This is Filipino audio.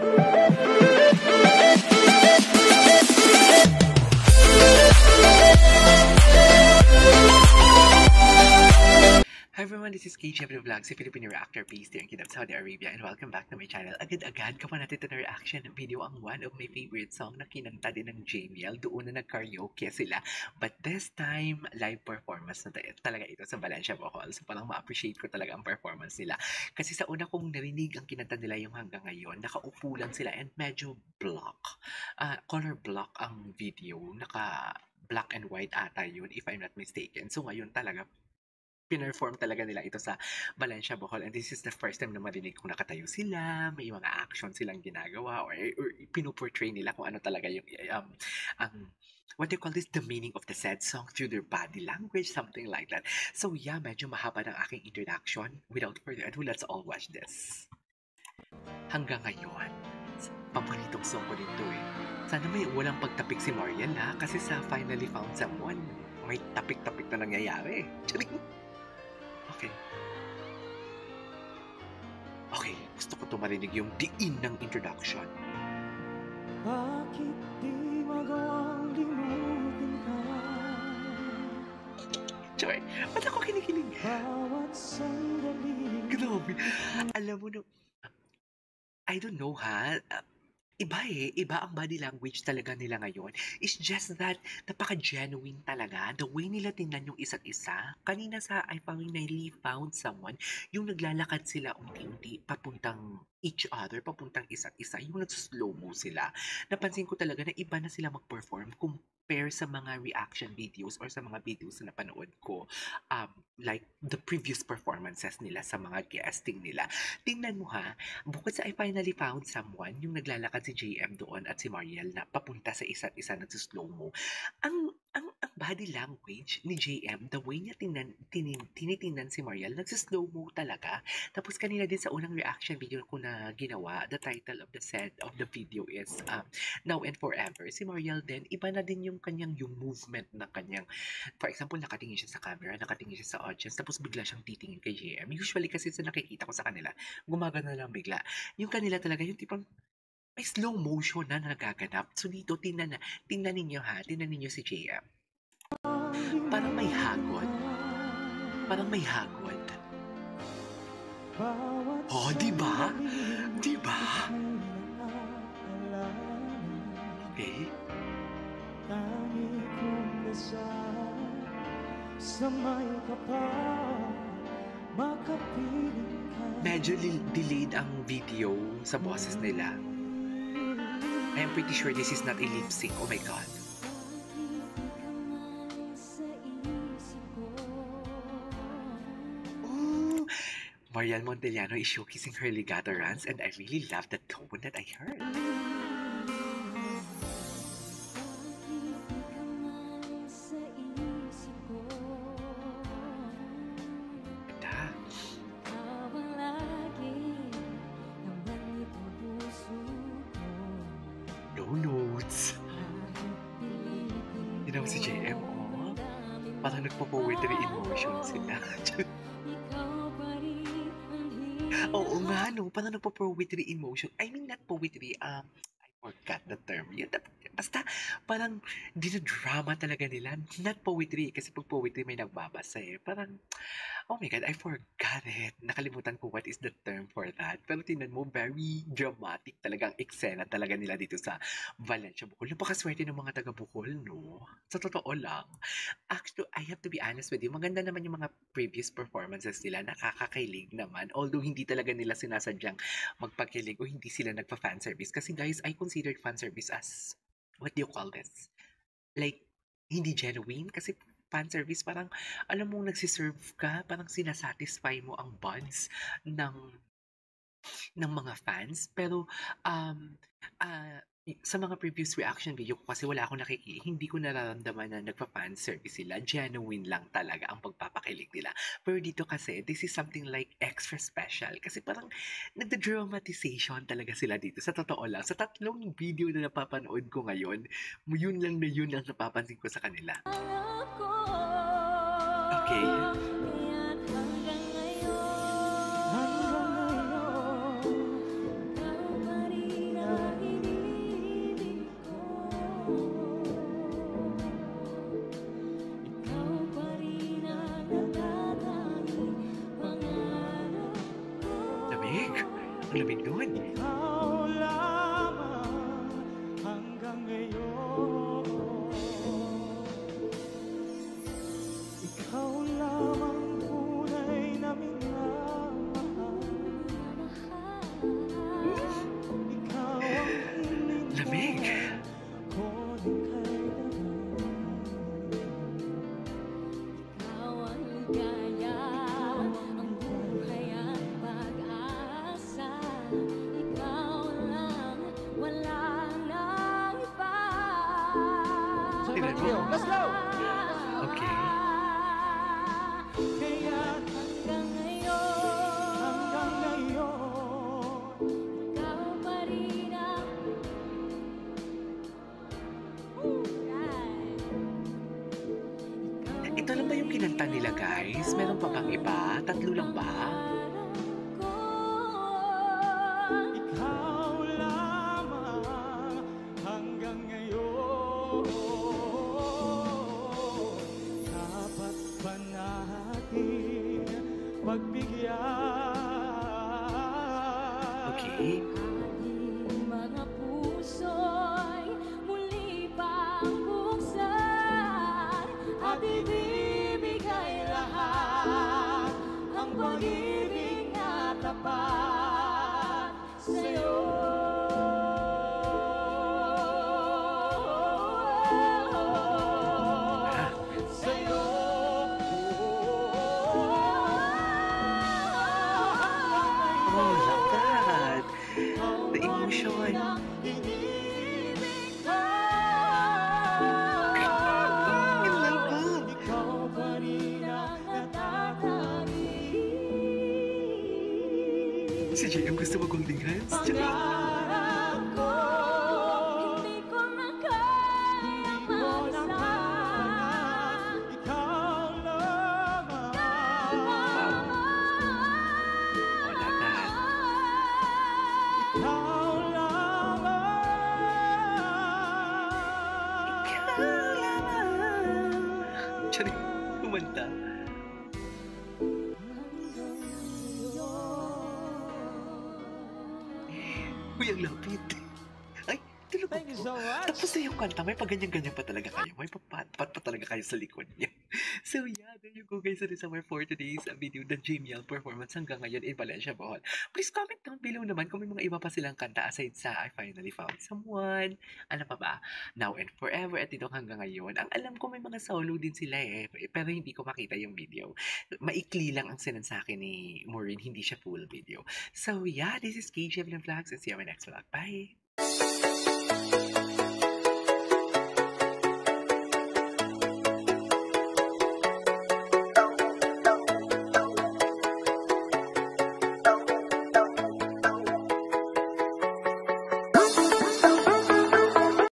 Hi everyone, this is KJ of the Vlog, si Filipino reactor based here in Kingdom, Saudi Arabia, and welcome back to my channel. Agad-agad ka pa natin ito na reaction ng video ang one of my favorite song na kinanta din ng JML. Doon na nag-karaoke sila. But this time, live performance na talaga ito sa Valencia Bohol. So parang ma-appreciate ko talaga ang performance nila. Kasi sa una kong narinig ang kinanta nila yung hanggang ngayon, nakaupo lang sila and medyo color block ang video. Naka black and white ata yun, if I'm not mistaken. So ngayon talaga, pinerform talaga nila ito sa Valencia Bohol, and this is the first time na marinig kung nakatayo sila, may mga action silang ginagawa or pinuportray nila kung ano talaga yung what do you call this, the meaning of the said song through their body language, something like that. So yeah, medyo mahaba ng aking introduction. Without further ado, let's all watch this. Hanggang ngayon, paboritong song ko dito eh. Sana may walang pagtapik si Mariel ha, kasi sa Finally Found Someone, may tapik-tapik na nangyayari. Charing! Okay, gusto ko marinig yung diin ng introduction. Bakit di magawang limutin ka? Choy, ba't ako kinikilig? Bawat sandali. Grabe. Alam mo no, I don't know ha, iba ang body language talaga nila ngayon. It's just that napaka-genuine talaga. The way nila tingnan yung isa't isa. Kanina sa I Finally Found Someone, yung naglalakad sila unti-unti papuntang each other, papuntang isa't isa, yung nag-slow mo sila. Napansin ko talaga na iba na sila mag-perform compare sa mga reaction videos or sa mga videos na napanood ko. Like the previous performances nila sa mga guesting nila. Tingnan mo ha, bukod sa I Finally Found Someone, yung naglalakad si JM doon at si Mariel na papunta sa isa't isa nag-slow mo. Ang body language ni JM, the way niya tinitingnan si Mariel, nag-slow mo talaga. Tapos kanina din sa unang reaction video ko na ginawa, the title of the video is Now and Forever. Si Mariel din, iba na din yung movement na kanyang, for example, nakatingin siya sa camera, nakatingin siya sa audience, tapos bigla siyang titingin kay JM. Usually kasi sa nakikita ko sa kanila, gumagana lang bigla. Yung kanila talaga, yung tipong may slow motion na nagaganap. So dito, tingnan ninyo ha, tingnan ninyo si JM. Parang may hagod. Oh, di ba? Okay. Medyo delayed ang video sa boses nila. I'm pretty sure this is not a lip sync. Oh my God. Oh, Mariel Montellano is showcasing her legato runs, and I really love the tone that I heard. No notes. Yun si JM, oh. Parang nagpo-poetry in motion sila. Oo nga, no? Parang nagpo-poetry in motion. I mean, not poetry, I forgot the term. Yun, basta, parang dinadrama talaga nila. Not poetry, kasi pag poetry may nagbabasa eh. Parang, oh my God, I forgot it. Nakalimutan ko what is the term for that. Pero tingnan mo, very dramatic talagang eksena talaga nila dito sa Valencia Bohol. Napakaswerte ng mga taga Bohol, no? Sa totoo lang. Actually, I have to be honest with you, maganda naman yung mga previous performances nila, nakakakilig naman. Although hindi talaga nila sinasadyang magpakilig o hindi sila nagpa-fan service. Kasi guys, I considered fan service as, what do you call this? Like, hindi genuine. Kasi fan service, parang, alam mo, nagsiserve ka, parang sinasatisfy mo ang buds ng mga fans. Pero, sa mga previous reaction video ko, kasi wala akong hindi ko nararamdaman na nagpa-fan service sila. Genuine lang talaga ang pagpapakilig nila. Pero dito kasi, this is something like extra special. Kasi parang nagda-dramatization talaga sila dito. Sa totoo lang, sa tatlong video na napapanood ko ngayon, yun lang napapansin ko sa kanila. Okay. Ang lamig nun. ikaw lamang hanggang ngayon. Ikaw lamang tunay na minamahal. Ikaw ang hiling Lamig. ko din kay Ikaw ang ligaya, ang buhay at pag-asa. Ikaw lang, wala nang iba. Tingnan mo. Let's go! Okay. Kaya Hanggang ngayon, hanggang ngayon, ikaw pa rin ang Ito lang ba yung kinanta nila, guys? Meron pa bang iba? Tatlo lang ba? ikaw lamang hanggang ngayon. Dapat ba natin pagbigyan? Okay. Ating mga puso'y muli pang buksan at ibibigay lahat ang pag-ibig na tapat sa'yo. Ah, Sa'yo. oh, love that. The emotion. Ang lambot. Ikaw pa rin ang Si JM gusto mag-holding hands. Tsaka, pangarap ko. Hindi ko na kaya Hindi ko na kaya, ikaw lamang. oh, love that. Ikaw lamang. Tsaka, kumanta. Uy, ang lapit. Ay, tulog Thank you ako. so much. Tapos na yung kanta, may paganyan-ganyan pa talaga kayo. May papat pa talaga kayo sa likod niya. So yeah, there you go guys. That is our for today's video, the JML performance hanggang ngayon in Valencia, Bohol. Please comment down below naman kung may mga iba pa silang kanta aside sa I Finally Found Someone. Ano pa ba? Now and Forever at ito hanggang ngayon. Ang alam ko may mga solo din sila pero hindi ko makita yung video. Maikli lang ang sinend sa akin ni Maureen, hindi siya full video. So yeah, this is KJ Vlogs and see you in my next vlog. Bye!